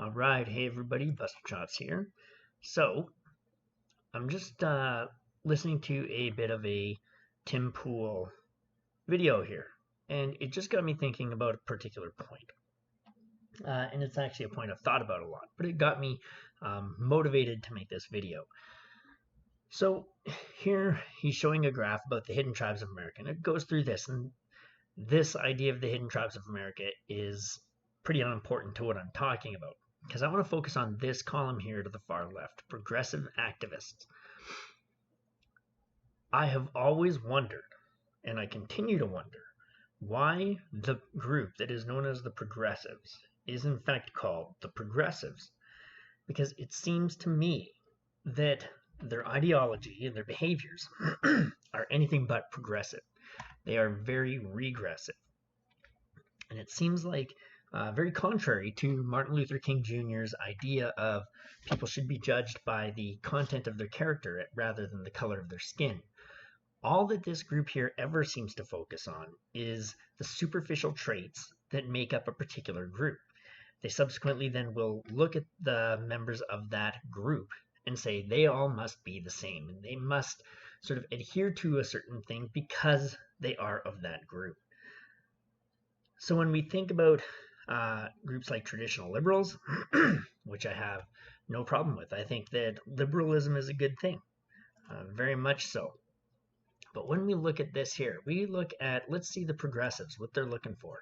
All right, hey everybody, Buster Chops here. So, I'm just listening to a bit of a Tim Pool video here, and it just got me thinking about a particular point. And it's actually a point I've thought about a lot, but it got me motivated to make this video. So, here he's showing a graph about the hidden tribes of America, and it goes through this, and this idea of the hidden tribes of America is pretty unimportant to what I'm talking about because I want to focus on this column here to the far left, progressive activists. I have always wondered, and I continue to wonder, why the group that is known as the progressives is in fact called the progressives, because it seems to me that their ideology and their behaviors are anything but progressive. They are very regressive. And it seems like very contrary to Martin Luther King Jr.'s idea of people should be judged by the content of their character rather than the color of their skin. All that this group here ever seems to focus on is the superficial traits that make up a particular group. They subsequently then will look at the members of that group and say they all must be the same and they must sort of adhere to a certain thing because they are of that group. So when we think about groups like traditional liberals, which I have no problem with, I think that liberalism is a good thing, very much so. But when we look at this here, we look at, let's see the progressives, what they're looking for.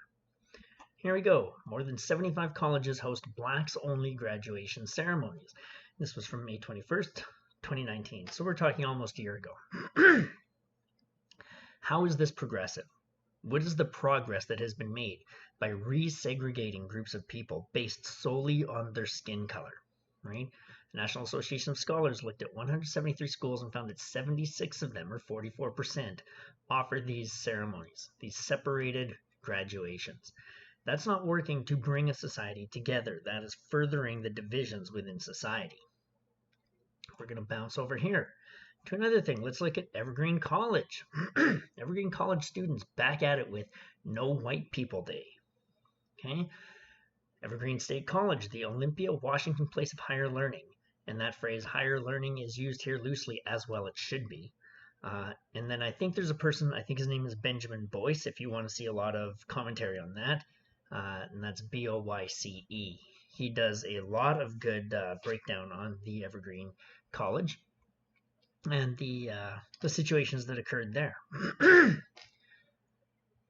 Here we go. More than 75 colleges host blacks-only graduation ceremonies. This was from May 21st, 2019. So we're talking almost a year ago. How is this progressive? What is the progress that has been made by resegregating groups of people based solely on their skin color, right? The National Association of Scholars looked at 173 schools and found that 76 of them, or 44%, offer these ceremonies, these separated graduations. That's not working to bring a society together. That is furthering the divisions within society. We're going to bounce over here to another thing. Let's look at Evergreen College. Evergreen College students back at it with No White People Day. Okay? Evergreen State College, the Olympia, Washington place of higher learning. And that phrase, higher learning, is used here loosely, as well it should be. And then I think there's a person, I think his name is Benjamin Boyce, if you want to see a lot of commentary on that. And that's B-O-Y-C-E. He does a lot of good breakdown on the Evergreen College and the situations that occurred there.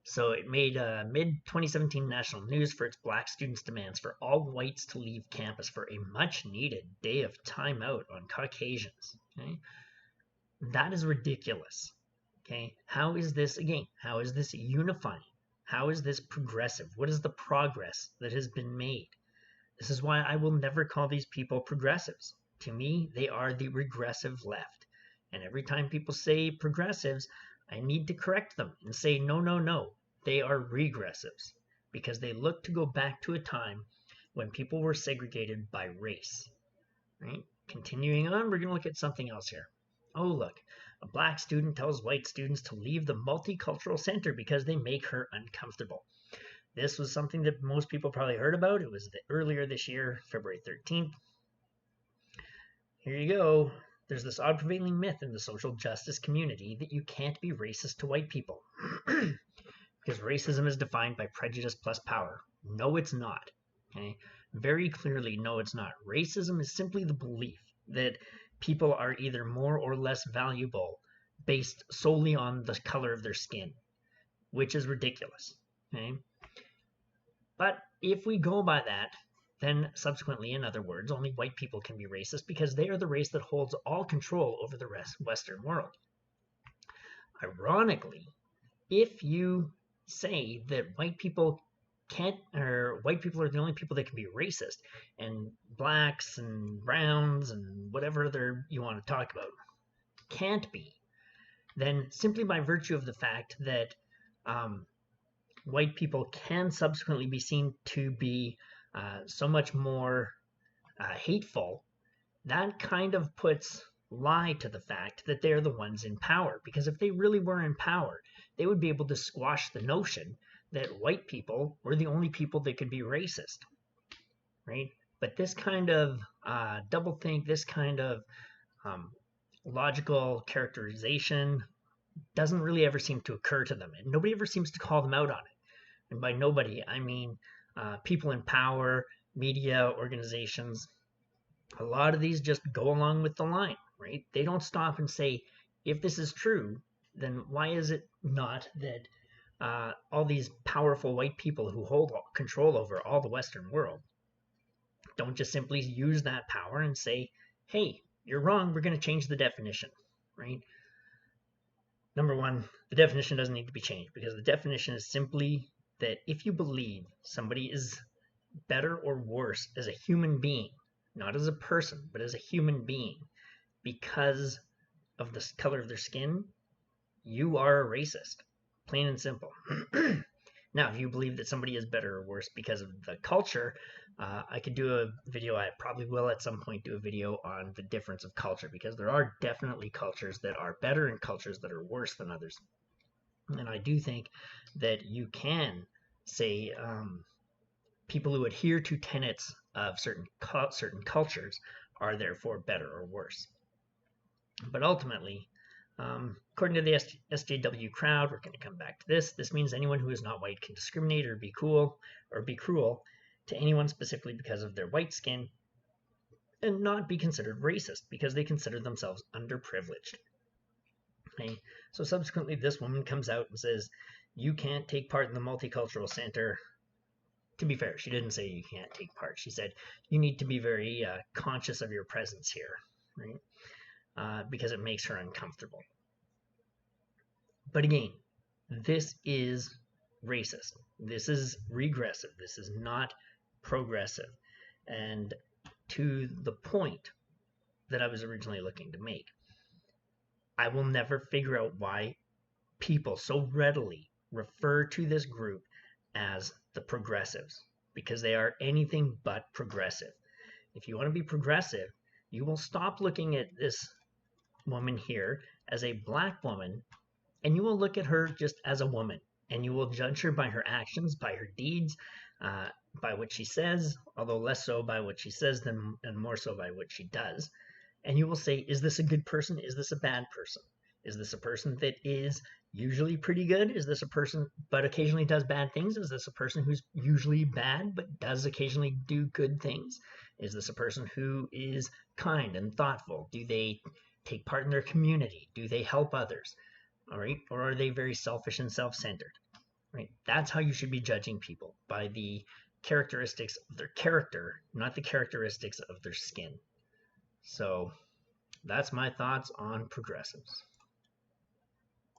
So it made mid-2017 national news for its black students' demands for all whites to leave campus for a much-needed day of time out on Caucasians. Okay? That is ridiculous. Okay? How is this, again, how is this unifying? How is this progressive? What is the progress that has been made? This is why I will never call these people progressives. To me, they are the regressive left. And every time people say progressives, I need to correct them and say, no, no, no. They are regressives because they look to go back to a time when people were segregated by race. Right? Continuing on, we're going to look at something else here. Oh, look. A black student tells white students to leave the multicultural center because they make her uncomfortable. This was something that most people probably heard about. It was earlier this year, February 13th. Here you go. There's this odd prevailing myth in the social justice community that you can't be racist to white people because racism is defined by prejudice plus power. No, it's not. Okay? Very clearly, no, it's not. Racism is simply the belief that people are either more or less valuable based solely on the color of their skin, which is ridiculous. Okay? But if we go by that, then subsequently, in other words, only white people can be racist because they are the race that holds all control over the Western world. Ironically, if you say that white people can't, or white people are the only people that can be racist, and blacks and browns and whatever other you want to talk about can't be, then simply by virtue of the fact that white people can subsequently be seen to be so much more hateful, that kind of puts lie to the fact that they're the ones in power. Because if they really were in power, they would be able to squash the notion that white people were the only people that could be racist, right? But this kind of doublethink, this kind of um, logical characterization doesn't really ever seem to occur to them, and nobody ever seems to call them out on it. And by nobody, I mean people in power, media, organizations. A lot of these just go along with the line, right? They don't stop and say, if this is true, then why is it not that all these powerful white people who hold control over all the Western world don't just simply use that power and say, hey, you're wrong, we're going to change the definition, right? Number one, the definition doesn't need to be changed because the definition is simply that if you believe somebody is better or worse as a human being, not as a person, but as a human being, because of the color of their skin, you are a racist. Plain and simple. Now, if you believe that somebody is better or worse because of the culture, I could do a video, I probably will at some point do a video on the difference of culture, because there are definitely cultures that are better and cultures that are worse than others. And I do think that you can say people who adhere to tenets of certain cultures are therefore better or worse. But ultimately, according to the SJW crowd, we're going to come back to this. This means anyone who is not white can discriminate or be cruel to anyone specifically because of their white skin, and not be considered racist because they consider themselves underprivileged. Okay? So subsequently, this woman comes out and says, you can't take part in the Multicultural Center. To be fair, she didn't say you can't take part. She said you need to be very conscious of your presence here, right? Because it makes her uncomfortable. But again, this is racist. This is regressive. This is not progressive. And to the point that I was originally looking to make, I will never figure out why people so readily refer to this group as the progressives, because they are anything but progressive. If you want to be progressive, you will stop looking at this woman here as a black woman, and you will look at her just as a woman, and you will judge her by her actions, by her deeds, by what she says, although less so by what she says and more so by what she does. And you will say, is this a good person? Is this a bad person? Is this a person that is usually pretty good? Is this a person but occasionally does bad things? Is this a person who's usually bad but does occasionally do good things? Is this a person who is kind and thoughtful? Do they take part in their community? Do they help others? All right? Or are they very selfish and self-centered? Right? That's how you should be judging people, by the characteristics of their character, not the characteristics of their skin. So that's my thoughts on progressives.